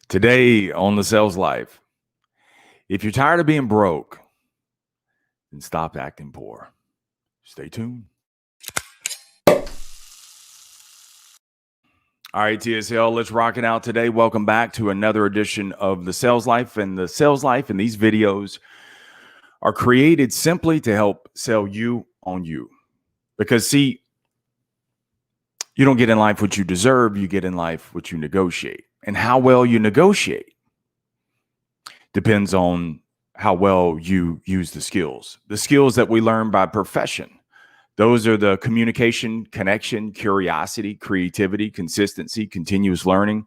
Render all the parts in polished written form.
Today on the Sales Life, if you're tired of being broke, then stop acting poor. Stay tuned. All right, TSL, let's rock it out today. Welcome back to another edition of the Sales Life. And the Sales Life and these videos are created simply to help sell you on you. Because, see, you don't get in life what you deserve, you get in life what you negotiate. And how well you negotiate depends on how well you use the skills that we learn by profession. Those are the communication, connection, curiosity, creativity, consistency, continuous learning.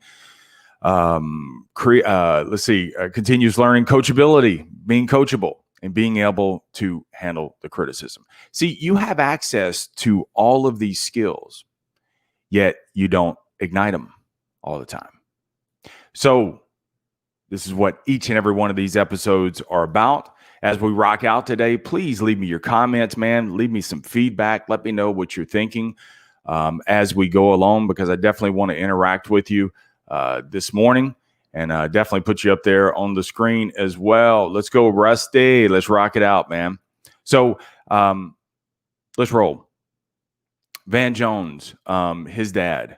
Continuous learning, coachability, being coachable, and being able to handle the criticism. See, you have access to all of these skills, yet you don't ignite them all the time. So this is what each and every one of these episodes are about. As we rock out today, please leave me your comments, man. Leave me some feedback. Let me know what you're thinking as we go along, because I definitely want to interact with you this morning, and definitely put you up there on the screen as well. Let's go, Rusty. Let's rock it out, man. So let's roll. Van Jones, his dad.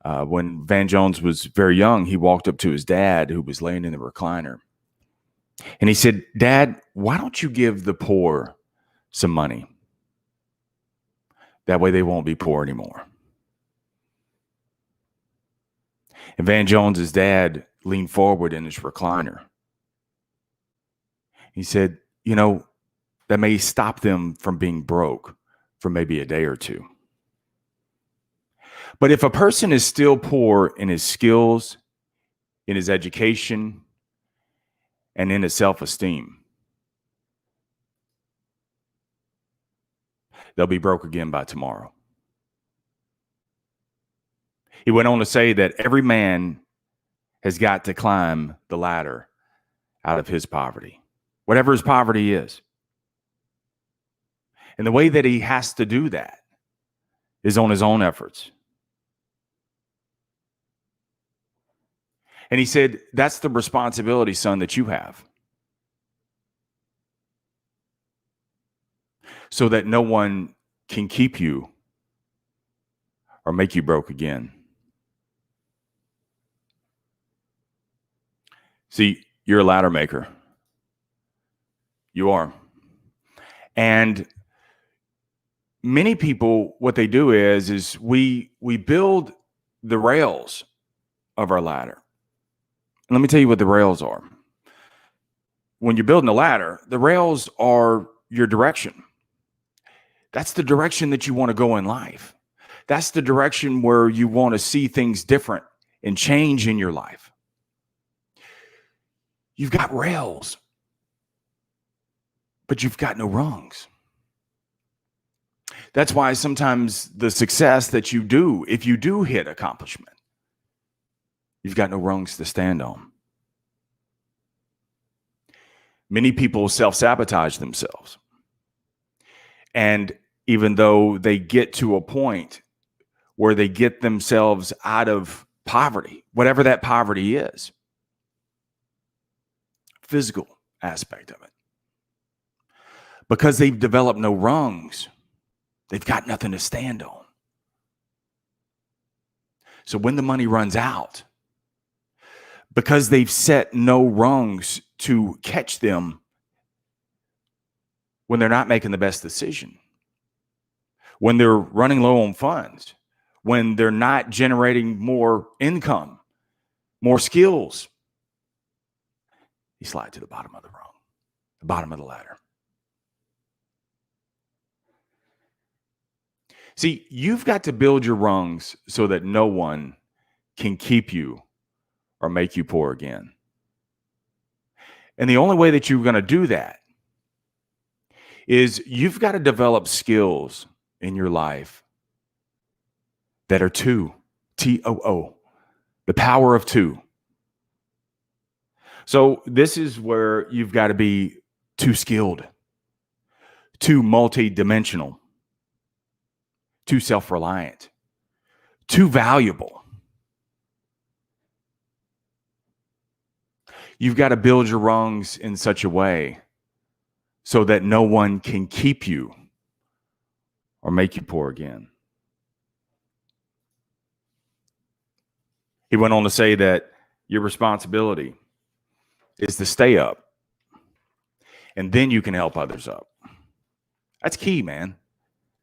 When Van Jones was very young, he walked up to his dad, who was laying in the recliner. And he said, "Dad, why don't you give the poor some money? That way they won't be poor anymore." And Van Jones's dad leaned forward in his recliner. He said, that may stop them from being broke for maybe a day or two. But if a person is still poor in his skills, in his education, and in his self-esteem, they'll be broke again by tomorrow. He went on to say that every man has got to climb the ladder out of his poverty, whatever his poverty is. And the way that he has to do that is on his own efforts. And he said, that's the responsibility, son, that you have, so that no one can keep you or make you broke again. See, you're a ladder maker. You are. And many people, what they do is we build the rails of our ladder. Let me tell you what the rails are. When you're building a ladder, the rails are your direction. That's the direction that you want to go in life. That's the direction where you want to see things different and change in your life. You've got rails, but you've got no rungs. That's why sometimes the success that you do, if you do hit accomplishment, you've got no rungs to stand on. Many people self-sabotage themselves. And even though they get to a point where they get themselves out of poverty, whatever that poverty is, physical aspect of it, because they've developed no rungs, they've got nothing to stand on. So when the money runs out, because they've set no rungs to catch them when they're not making the best decision, when they're running low on funds, when they're not generating more income, more skills, you slide to the bottom of the rung, the bottom of the ladder. See, you've got to build your rungs so that no one can keep you or make you poor again. And the only way that you're going to do that is you've got to develop skills in your life that are two, T-O-O, the power of two. So this is where you've got to be too skilled, too multidimensional, too self-reliant, too valuable. You've got to build your rungs in such a way so that no one can keep you or make you poor again. He went on to say that your responsibility is to stay up, and then you can help others up. That's key, man.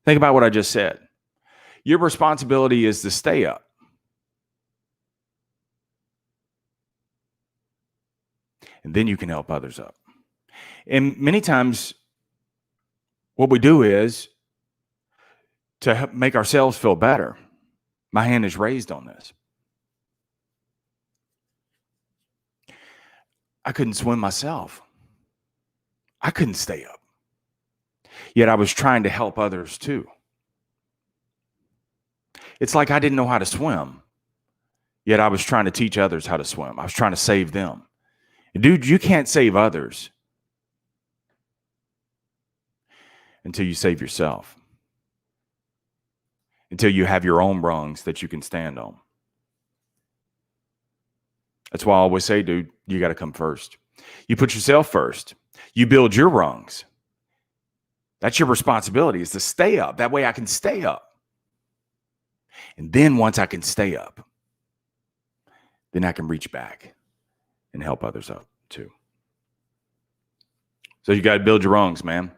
Think about what I just said. Your responsibility is to stay up. And then you can help others up. And many times, what we do is to make ourselves feel better. My hand is raised on this. I couldn't swim myself. I couldn't stay up. Yet I was trying to help others too. It's like I didn't know how to swim. Yet I was trying to teach others how to swim. I was trying to save them. Dude, you can't save others until you save yourself. Until you have your own rungs that you can stand on. That's why I always say, dude, you got to come first. You put yourself first. You build your rungs. That's your responsibility, is to stay up. That way I can stay up. And then once I can stay up, then I can reach back and help others up too. So you got to build your rungs, man.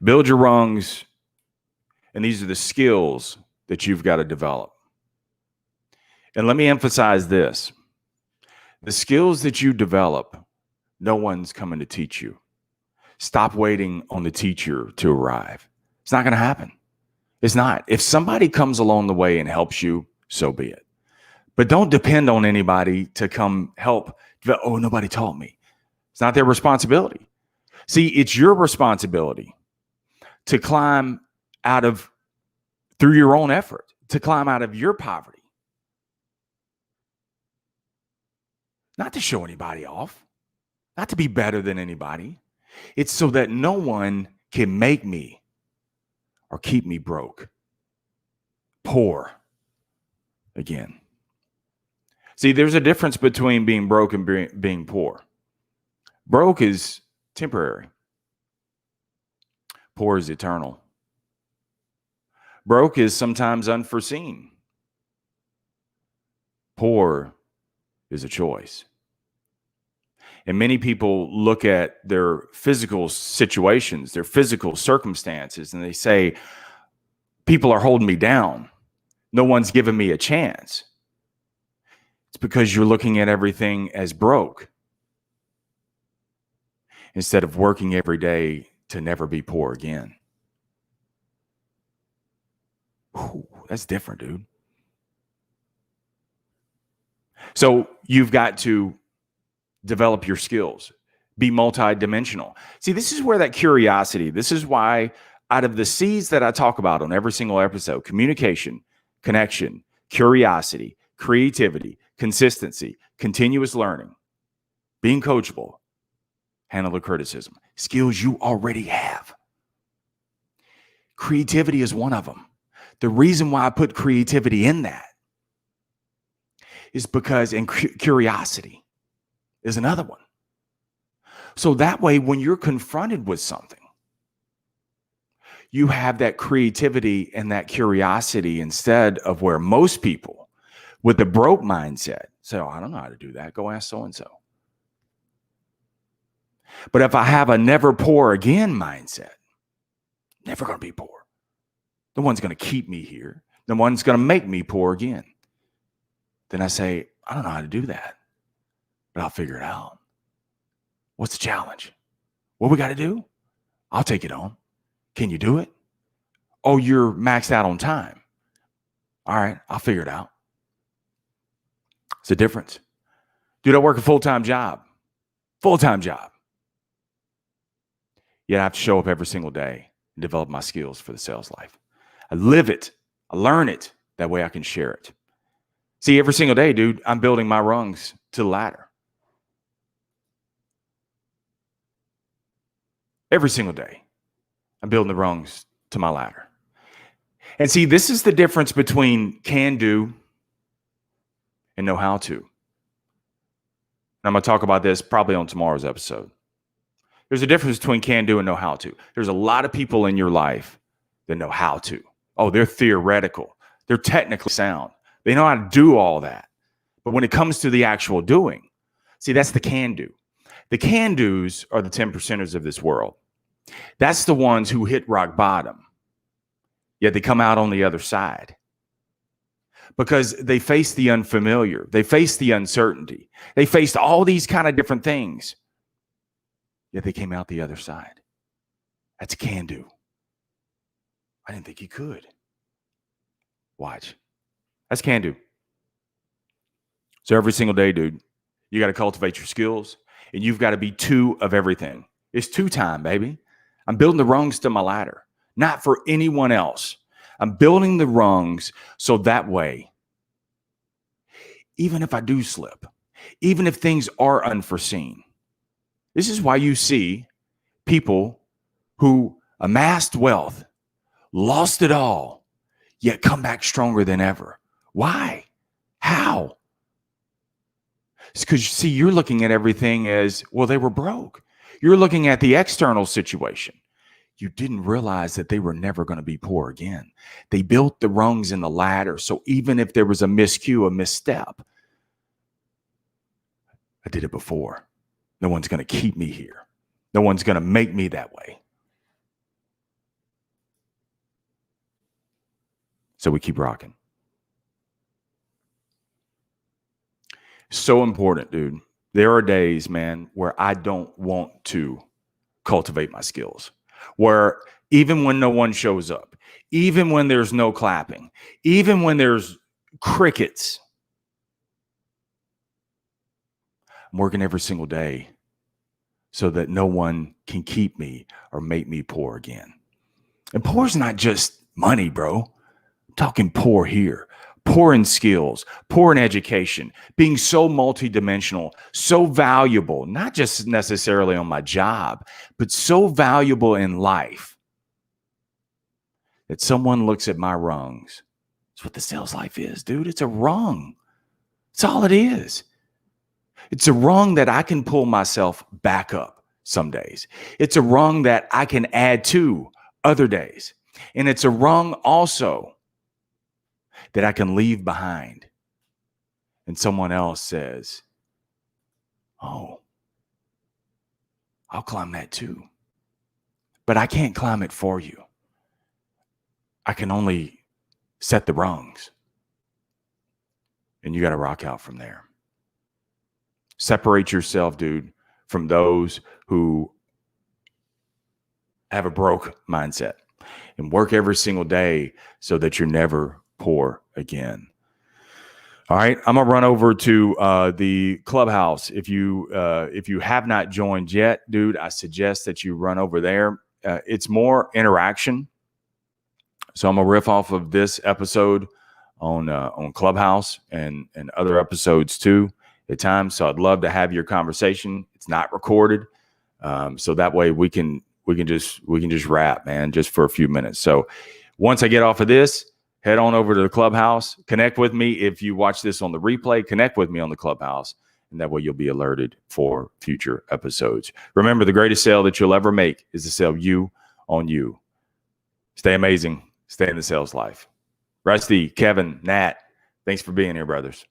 Build your rungs, and these are the skills that you've got to develop. And let me emphasize this. The skills that you develop, no one's coming to teach you. Stop waiting on the teacher to arrive. It's not going to happen. It's not. If somebody comes along the way and helps you, so be it. But don't depend on anybody to come help. Oh, nobody taught me. It's not their responsibility. See, it's your responsibility to climb out of, through your own effort, to climb out of your poverty. Not to show anybody off, not to be better than anybody. It's so that no one can make me or keep me broke, poor again. See, there's a difference between being broke and being poor. Broke is temporary. Poor is eternal. Broke is sometimes unforeseen. Poor is a choice. And many people look at their physical situations, their physical circumstances, and they say, people are holding me down. No one's giving me a chance. It's because you're looking at everything as broke instead of working every day to never be poor again. Ooh, that's different, dude. So you've got to develop your skills, be multidimensional. See, this is where that curiosity, this is why out of the C's that I talk about on every single episode, communication, connection, curiosity, creativity, consistency, continuous learning, being coachable, handle the criticism, skills you already have. Creativity is one of them. The reason why I put creativity in that is because, and curiosity is another one. So that way, when you're confronted with something, you have that creativity and that curiosity instead of where most people with the broke mindset say, oh, I don't know how to do that. Go ask so-and-so. But if I have a never poor again mindset, never going to be poor. The one's going to keep me here. The one's going to make me poor again. Then I say, I don't know how to do that, but I'll figure it out. What's the challenge? What we got to do? I'll take it on. Can you do it? Oh, you're maxed out on time. All right, I'll figure it out. It's a difference. Dude, I work a full-time job. Full-time job. Yet I have to show up every single day and develop my skills for the sales life. I live it. I learn it. That way I can share it. See, every single day, dude, I'm building my rungs to the ladder. Every single day, I'm building the rungs to my ladder. And see, this is the difference between can do and know how to. I'm going to talk about this probably on tomorrow's episode. There's a difference between can do and know how to. There's a lot of people in your life that know how to. Oh, they're theoretical. They're technically sound. They know how to do all that. But when it comes to the actual doing, see, that's the can do. The can do's are the 10%ers of this world. That's the ones who hit rock bottom, yet they come out on the other side because they face the unfamiliar. They face the uncertainty. They faced all these kind of different things, yet they came out the other side. That's a can do. I didn't think you could. Watch. That's can do. So every single day, dude, you got to cultivate your skills and you've got to be two of everything. It's two time, baby. I'm building the rungs to my ladder, not for anyone else. I'm building the rungs so that way, even if I do slip, even if things are unforeseen, this is why you see people who amassed wealth, lost it all, yet come back stronger than ever. Why? How? It's because, see, you're looking at everything as, well, they were broke. You're looking at the external situation. You didn't realize that they were never going to be poor again. They built the rungs in the ladder. So even if there was a miscue, a misstep, I did it before. No one's going to keep me here. No one's going to make me that way. So we keep rocking. So important, dude. There are days, man, where I don't want to cultivate my skills, where even when no one shows up, even when there's no clapping, even when there's crickets, I'm working every single day so that no one can keep me or make me poor again. And poor is not just money, bro. I'm talking poor here. Poor in skills, poor in education, being so multidimensional, so valuable, not just necessarily on my job, but so valuable in life that someone looks at my rungs. That's what the sales life is, dude. It's a rung. That's all it is. It's a rung that I can pull myself back up some days. It's a rung that I can add to other days. And it's a rung also that I can leave behind. And someone else says, oh, I'll climb that too. But I can't climb it for you. I can only set the rungs. And you got to rock out from there. Separate yourself, dude, from those who have a broke mindset and work every single day so that you're never poor again. All right, I'm gonna run over to the clubhouse. If you have not joined yet, dude, I suggest that you run over there. It's more interaction. So I'm gonna riff off of this episode on Clubhouse and other episodes too at times. So I'd love to have your conversation. It's not recorded, so that way we can just rap, man, just for a few minutes. So once I get off of this, head on over to the Clubhouse. Connect with me. If you watch this on the replay, connect with me on the Clubhouse. And that way you'll be alerted for future episodes. Remember, the greatest sale that you'll ever make is to sell you on you. Stay amazing. Stay in the sales life. Rusty, Kevin, Nat, thanks for being here, brothers.